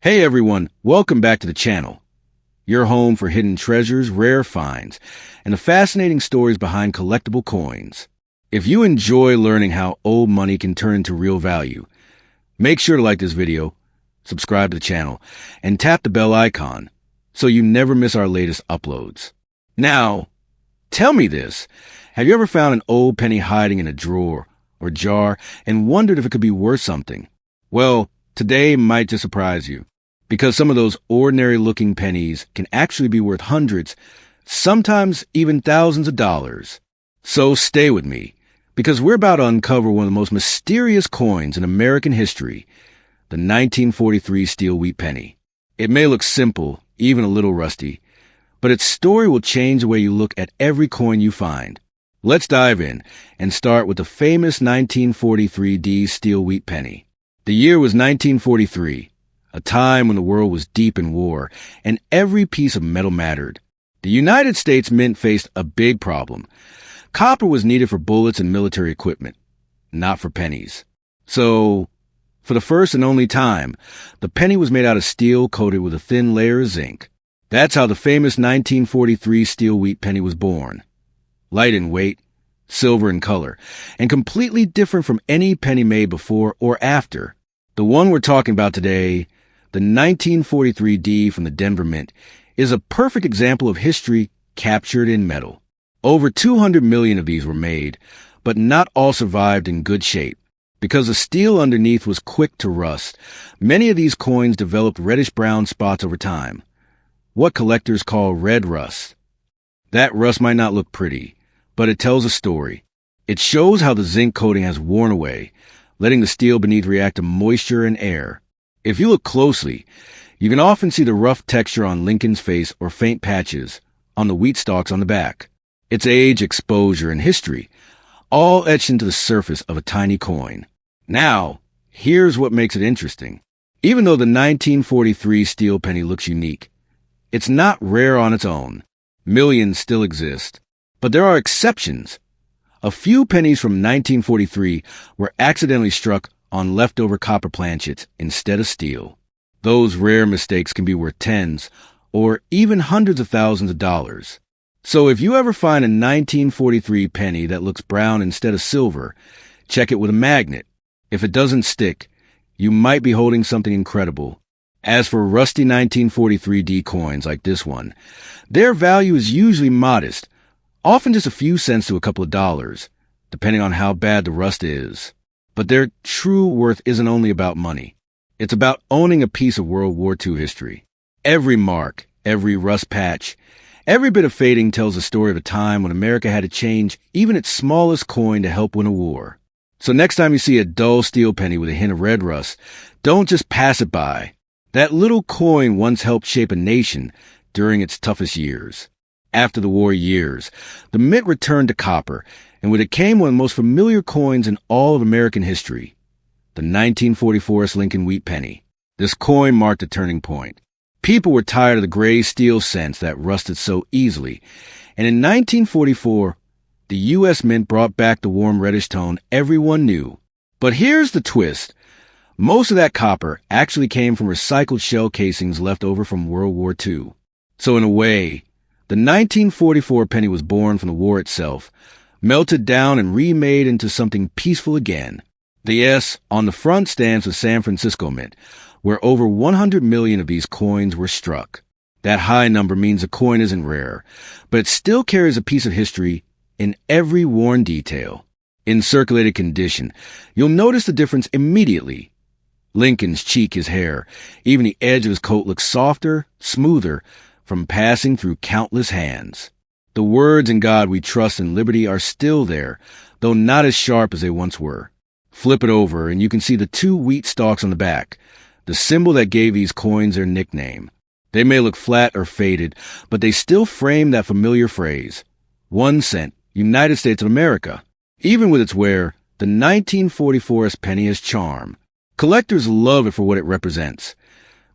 Hey everyone, welcome back to the channel. Your home for hidden treasures, rare finds, and the fascinating stories behind collectible coins. If you enjoy learning how old money can turn into real value, make sure to like this video, subscribe to the channel, and tap the bell icon so you never miss our latest uploads. Now, tell me this. Have you ever found an old penny hiding in a drawer or jar and wondered if it could be worth something? Well, today might just surprise you, because some of those ordinary-looking pennies can actually be worth hundreds, sometimes even thousands of dollars. So stay with me, because we're about to uncover one of the most mysterious coins in American history, the 1943 steel wheat penny. It may look simple, even a little rusty, but its story will change the way you look at every coin you find. Let's dive in and start with the famous 1943 steel wheat penny. The year was 1943. A time when the world was deep in war, and every piece of metal mattered. The United States Mint faced a big problem. Copper was needed for bullets and military equipment, not for pennies. So, for the first and only time, the penny was made out of steel coated with a thin layer of zinc. That's how the famous 1943 steel wheat penny was born. Light in weight, silver in color, and completely different from any penny made before or after. The one we're talking about today, the 1943 D from the Denver Mint, is a perfect example of history captured in metal. Over 200 million of these were made, but not all survived in good shape. Because the steel underneath was quick to rust, many of these coins developed reddish-brown spots over time, what collectors call red rust. That rust might not look pretty, but it tells a story. It shows how the zinc coating has worn away, letting the steel beneath react to moisture and air. If you look closely, you can often see the rough texture on Lincoln's face or faint patches on the wheat stalks on the back. Its age, exposure, and history, all etched into the surface of a tiny coin. Now, here's what makes it interesting. Even though the 1943 steel penny looks unique, it's not rare on its own. Millions still exist, but there are exceptions. A few pennies from 1943 were accidentally struck on leftover copper planchets instead of steel. Those rare mistakes can be worth tens or even hundreds of thousands of dollars. So if you ever find a 1943 penny that looks brown instead of silver, check it with a magnet. If it doesn't stick, you might be holding something incredible. As for rusty 1943 D coins like this one, their value is usually modest, often just a few cents to a couple of dollars, depending on how bad the rust is. But their true worth isn't only about money. It's about owning a piece of World War II history. Every mark, every rust patch, every bit of fading tells the story of a time when America had to change even its smallest coin to help win a war. So next time you see a dull steel penny with a hint of red rust, don't just pass it by. That little coin once helped shape a nation during its toughest years. After the war years, the mint returned to copper, and with it came one of the most familiar coins in all of American history, the 1944 Lincoln wheat penny. This coin marked a turning point. People were tired of the gray steel cents that rusted so easily, and in 1944, the U.S. Mint brought back the warm reddish tone everyone knew. But here's the twist. Most of that copper actually came from recycled shell casings left over from World War II. So in a way, the 1944 penny was born from the war itself, melted down and remade into something peaceful again. The S on the front stands for San Francisco Mint, where over 100 million of these coins were struck. That high number means a coin isn't rare, but it still carries a piece of history in every worn detail. In circulated condition, you'll notice the difference immediately. Lincoln's cheek, his hair, even the edge of his coat looks softer, smoother, from passing through countless hands. The words "In God We Trust" and "Liberty" are still there, though not as sharp as they once were. Flip it over and you can see the two wheat stalks on the back, the symbol that gave these coins their nickname. They may look flat or faded, but they still frame that familiar phrase, 1 cent, United States of America. Even with its wear, the 1944 penny has charm. Collectors love it for what it represents.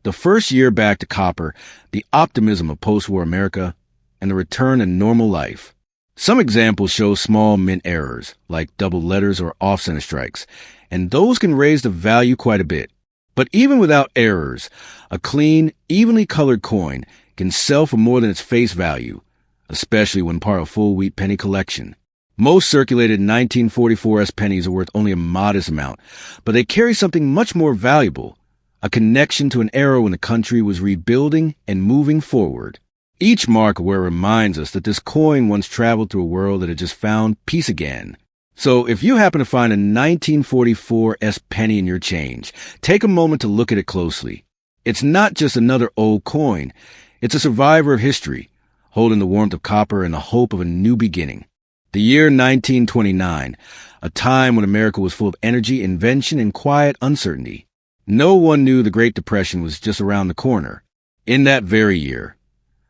The first year back to copper, the optimism of post-war America, and the return to normal life. Some examples show small mint errors, like double letters or off-center strikes, and those can raise the value quite a bit. But even without errors, a clean, evenly colored coin can sell for more than its face value, especially when part of a full wheat penny collection. Most circulated 1944 pennies are worth only a modest amount, but they carry something much more valuable, a connection to an era when the country was rebuilding and moving forward. Each mark where reminds us that this coin once traveled through a world that had just found peace again. So if you happen to find a 1944 penny in your change, take a moment to look at it closely. It's not just another old coin. It's a survivor of history, holding the warmth of copper and the hope of a new beginning. The year 1929, a time when America was full of energy, invention, and quiet uncertainty. No one knew the Great Depression was just around the corner. In that very year,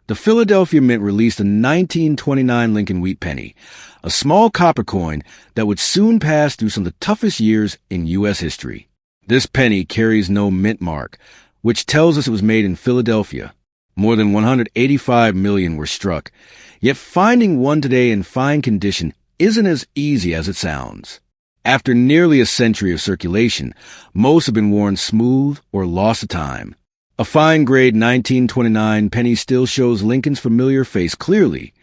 the Philadelphia Mint released a 1929 Lincoln Wheat Penny, a small copper coin that would soon pass through some of the toughest years in U.S. history. This penny carries no mint mark, which tells us it was made in Philadelphia. More than 185 million were struck, yet finding one today in fine condition isn't as easy as it sounds. After nearly a century of circulation, most have been worn smooth or lost to time. A fine-grade 1929 penny still shows Lincoln's familiar face clearly,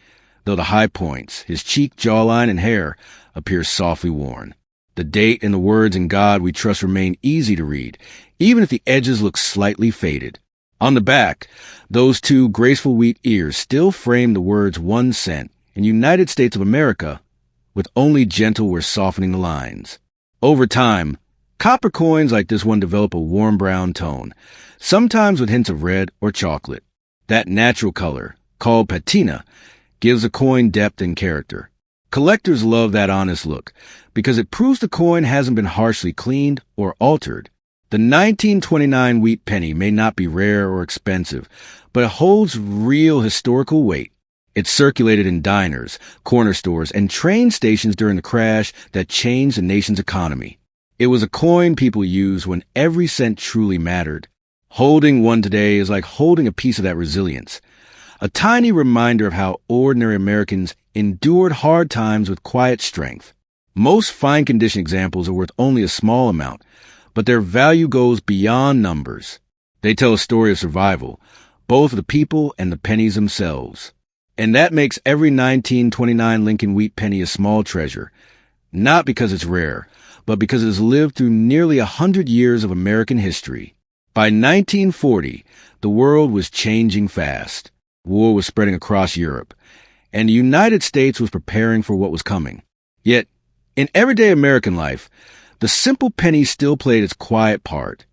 though the high points, his cheek, jawline, and hair, appear softly worn. The date and the words "In God We Trust" remain easy to read, even if the edges look slightly faded. On the back, those two graceful wheat ears still frame the words 1 cent and United States of America, with only gentle or softening the lines. Over time, copper coins like this one develop a warm brown tone, sometimes with hints of red or chocolate. That natural color, called patina, gives a coin depth and character. Collectors love that honest look because it proves the coin hasn't been harshly cleaned or altered. The 1929 wheat penny may not be rare or expensive, but it holds real historical weight. It circulated in diners, corner stores, and train stations during the crash that changed the nation's economy. It was a coin people used when every cent truly mattered. Holding one today is like holding a piece of that resilience, a tiny reminder of how ordinary Americans endured hard times with quiet strength. Most fine-condition examples are worth only a small amount, but their value goes beyond numbers. They tell a story of survival, both of the people and the pennies themselves. And that makes every 1929 Lincoln Wheat Penny a small treasure, not because it's rare, but because it has lived through nearly 100 years of American history. By 1940, the world was changing fast. War was spreading across Europe, and the United States was preparing for what was coming. Yet, in everyday American life, the simple penny still played its quiet part,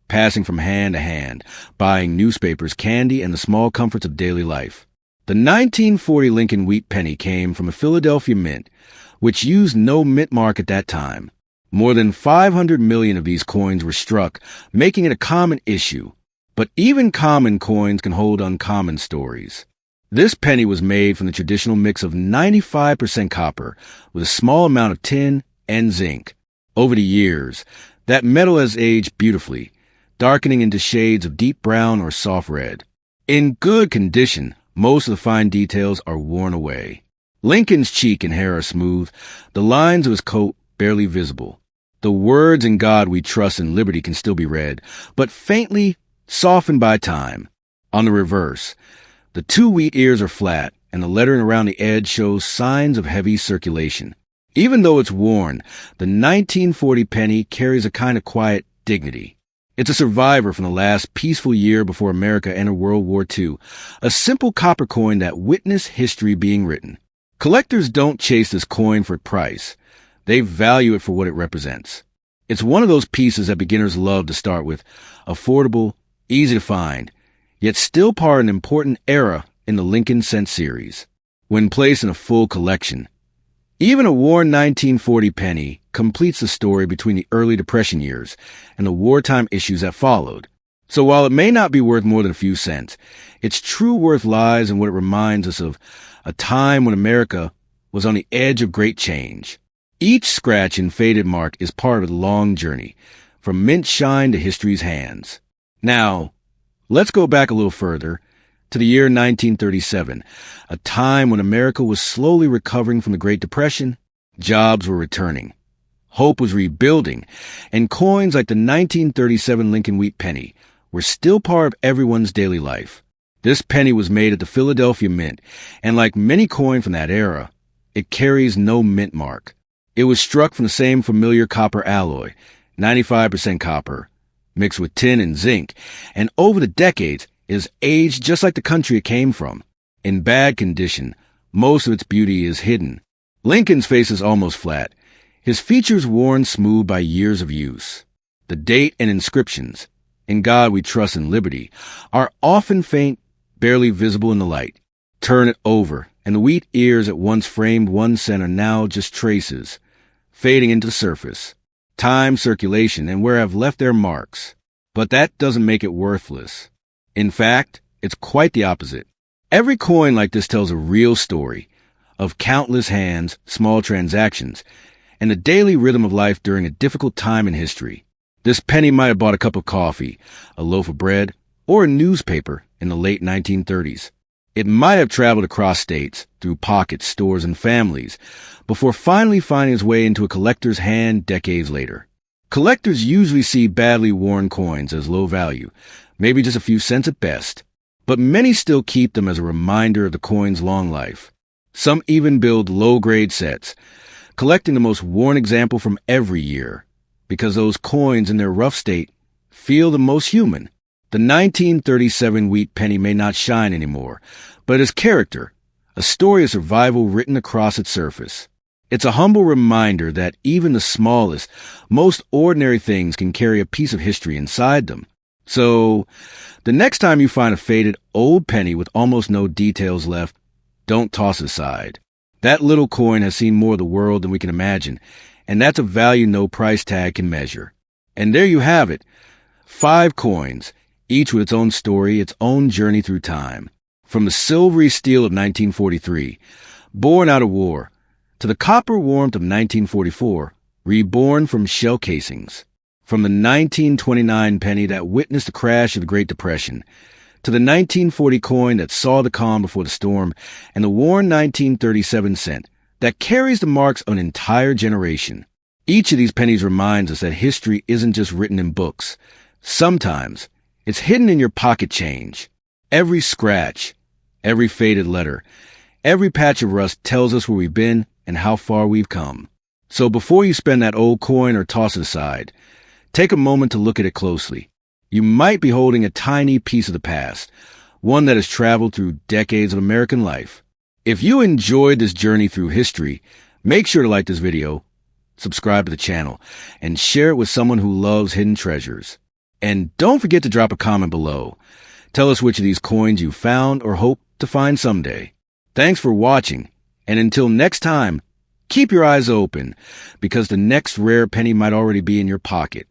passing from hand to hand, buying newspapers, candy, and the small comforts of daily life. The 1940 Lincoln Wheat Penny came from a Philadelphia mint, which used no mint mark at that time. More than 500 million of these coins were struck, making it a common issue. But even common coins can hold uncommon stories. This penny was made from the traditional mix of 95% copper with a small amount of tin and zinc. Over the years, that metal has aged beautifully, darkening into shades of deep brown or soft red. In good condition, most of the fine details are worn away. Lincoln's cheek and hair are smooth, the lines of his coat barely visible. The words "In God We Trust" and "Liberty" can still be read, but faintly softened by time. On the reverse, the two wheat ears are flat, and the lettering around the edge shows signs of heavy circulation. Even though it's worn, the 1940 penny carries a kind of quiet dignity. It's a survivor from the last peaceful year before America entered World War II, a simple copper coin that witnessed history being written. Collectors don't chase this coin for price. They value it for what it represents. It's one of those pieces that beginners love to start with, affordable, easy to find, yet still part of an important era in the Lincoln Cent series. When placed in a full collection, even a worn 1940 penny completes the story between the early Depression years and the wartime issues that followed. So while it may not be worth more than a few cents, its true worth lies in what it reminds us of, a time when America was on the edge of great change. Each scratch and faded mark is part of the long journey, from mint shine to history's hands. Now, let's go back a little further to the year 1937, a time when America was slowly recovering from the Great Depression. Jobs were returning. Hope was rebuilding, and coins like the 1937 Lincoln Wheat penny were still part of everyone's daily life. This penny was made at the Philadelphia Mint, and like many coins from that era, it carries no mint mark. It was struck from the same familiar copper alloy, 95% copper, mixed with tin and zinc, and over the decades, it has aged just like the country it came from. In bad condition, most of its beauty is hidden. Lincoln's face is almost flat, his features worn smooth by years of use. The date and inscriptions, "In God we trust and liberty," are often faint, barely visible in the light. Turn it over, and the wheat ears that once framed 1 cent are now just traces, fading into the surface. Time, circulation, and wear have left their marks. But that doesn't make it worthless. In fact, it's quite the opposite. Every coin like this tells a real story of countless hands, small transactions, and the daily rhythm of life during a difficult time in history. This penny might have bought a cup of coffee, a loaf of bread, or a newspaper in the late 1930s. It might have traveled across states, through pockets, stores, and families, before finally finding its way into a collector's hand decades later. Collectors usually see badly worn coins as low value, maybe just a few cents at best, but many still keep them as a reminder of the coin's long life. Some even build low-grade sets, collecting the most worn example from every year, because those coins in their rough state feel the most human. The 1937 wheat penny may not shine anymore, but it has character, a story of survival written across its surface. It's a humble reminder that even the smallest, most ordinary things can carry a piece of history inside them. So, the next time you find a faded old penny with almost no details left, don't toss it aside. That little coin has seen more of the world than we can imagine, and that's a value no price tag can measure. And there you have it, 5 coins, each with its own story, its own journey through time. From the silvery steel of 1943, born out of war, to the copper warmth of 1944, reborn from shell casings. From the 1929 penny that witnessed the crash of the Great Depression, to the 1940 coin that saw the calm before the storm, and the worn 1937 cent that carries the marks of an entire generation. Each of these pennies reminds us that history isn't just written in books. Sometimes, it's hidden in your pocket change. Every scratch, every faded letter, every patch of rust tells us where we've been and how far we've come. So before you spend that old coin or toss it aside, take a moment to look at it closely. You might be holding a tiny piece of the past, one that has traveled through decades of American life. If you enjoyed this journey through history, make sure to like this video, subscribe to the channel, and share it with someone who loves hidden treasures. And don't forget to drop a comment below. Tell us which of these coins you found or hope to find someday. Thanks for watching, and until next time, keep your eyes open, because the next rare penny might already be in your pocket.